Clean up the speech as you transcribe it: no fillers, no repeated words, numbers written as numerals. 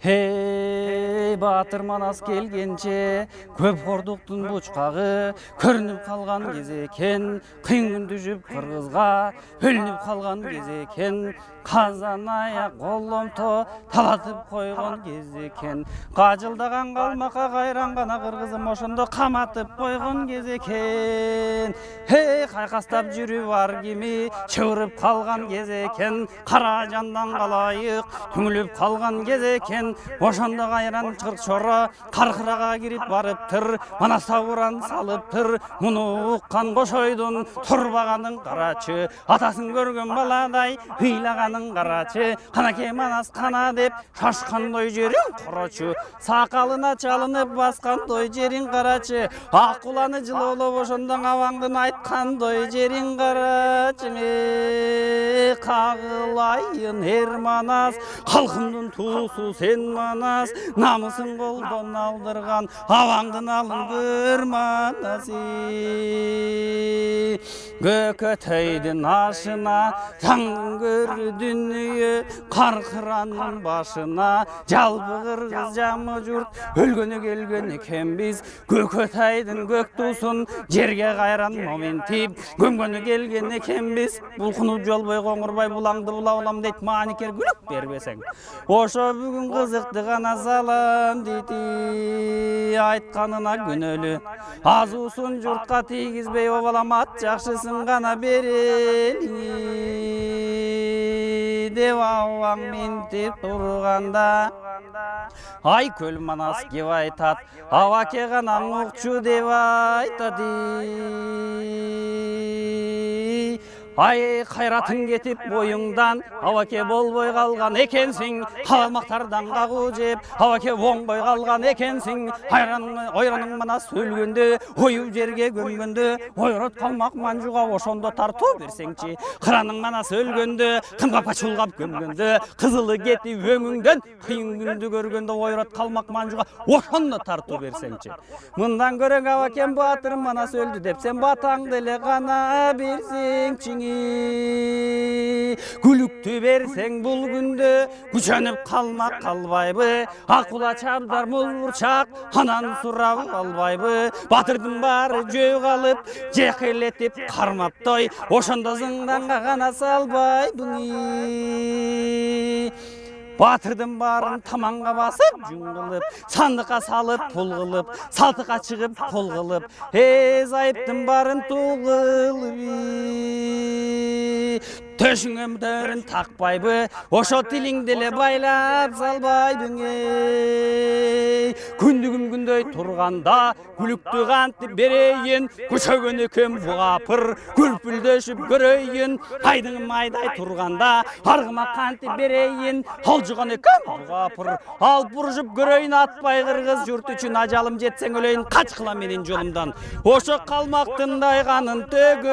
Hey Батыр Манас келгенше көп қордықтың бұчқағы көрініп қалған кез екен, қиын күнді жүп қырғызға бөлініп қалған кез екен, қазан аяқ қолымто талатып қойған кез екен, қажылдаған қалмаққа қайранғана қырғызым ошондо қаматып қойған кез екен. Хей қайқастап жүріп бар кеми чыбырып қалған кез екен, қара жандан қалайық түңіліп қалған кез екен. Ошонда қайран қырық шора қарқыраға кирип барыптыр, мана сауыран салыптыр. Мұны ұққан қошойдың тұрбағаның қарачы, атасын көрген баладай ыйлағаның қарачы. Қанаке Манас қана деп шашқандай жерің құрачы, сақалына чалынып басқандай жерің қарачы. Аққуланы жылылып ошондан аваңдын айтқандай жерің қарачы. Қағылайын ер Манас, халқымдың туысы сен Манас, намысын қолдан алдырған аваңдын алын көр Манасы. Көкөтейдің ашына таңдың көрі дүние, қарқыранның башына жалпы қырғыз жамы жұрт өлгені келген екен біз. Көкөтейдің көк тусын жерге қайран моментип көмгені келген екен біз. Бұлқынып жолбай қоңырбай бұлаңды бұлаулам дейт маникер күлік бербесең. Ошо бүгін қызықты ғана салам дейті, айтқанына күнөлі азусын жұртқа тигізбей обаламат, жақшысын ғана берелі деп ауаң ментеп тұрғанда. Ай көл Манас кеп айтат, аваке ғана ұқчу деп айтады. Ай қайратың кетіп бойыңдан, аваке болбой қалған екенсің, қалмақтардан қағу жеп, аваке оңбой қалған екенсің. Ойраның Манас өлгенде, ойып жерге көмгенде, ойрат қалмақ манжуға ошондо тарту берсеңші. Қыраның Манас өлгенде, қымға чулғап көмгенде, қызылы кетіп өңіңден, қиын күнді көргенде ойрат қалмақ манжуға ошондо тарту берсеңші. Мындан көрің авакем Батыр Манас өлді деп, сен батаңды эле ғана берсеңші. Күлікті берсең бұл күнде күченіп қалмақ қалбайбы, ақула чабдар мұлбұрчақ анан сұрау албайбы. Батырдың бары жөй қалып жекелетіп қармаптай, ошонда зыңданға ғана салбайбы. Батырдың барын таманға басып жүн қылып, сандыққа салып пұл қылып, салтыққа шығып қол қылып, зайыптың барын тұл қылып, төшіңем дөрін тақпайбы, ошо тилиңделе байлап салбайбың. Күндігім күндөй тұрғанда күлікті қантып берейін, күшөгені кем бұғапыр, күлпілдөшіп көрейін. Айдың майдай тұрғанда арғыма қантып берейін, алжыған кем бұғапыр, ал бұржып көрейін. Атпай қырғыз жұрт үшін ажалым жетсең өлейін, қач қыла менен жолымдан, ошо қалмақтындай қанын төгейін.